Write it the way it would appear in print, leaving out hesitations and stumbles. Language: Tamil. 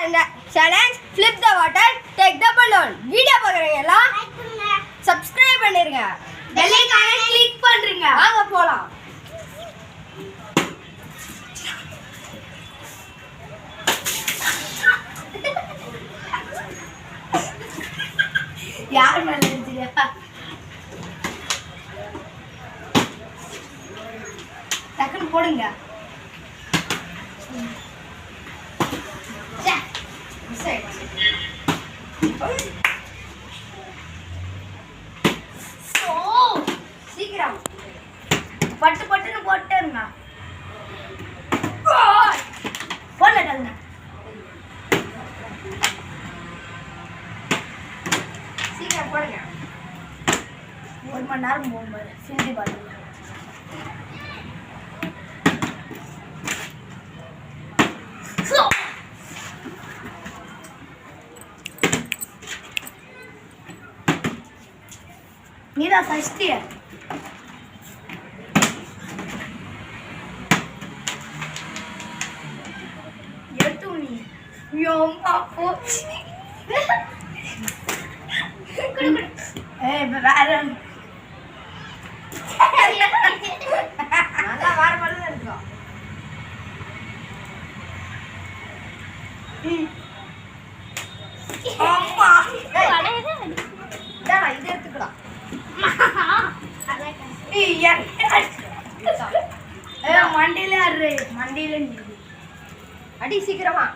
Challenge flip the water, take the balloon. Video பார்க்குறவங்க எல்லாம் சப்ஸ்கிரைப் பண்ணிருங்க. பெல் ஐகானை கிளிக் பண்ணுங்க. வாங்க போலாம். யார் மேல இருந்துறியா? டக்குன்னு போடுங்க. சீக்கிரம் பட்டு பட்டுன்னு போட்டுருங்க. போடல சீக்கிரம் போடுங்க. 1 மணி நேரம் போகும்போது சிந்தி பாருங்க. நீதான் ஃபர்ஸ்ட் இயர். எடுத்து நீ யோமா போச்சு. வேற நல்லா வேற மாதிரி இருக்கும். இது எடுத்துக்கலாம். மண்டியில மண்டியில அடி சீக்கிரமா.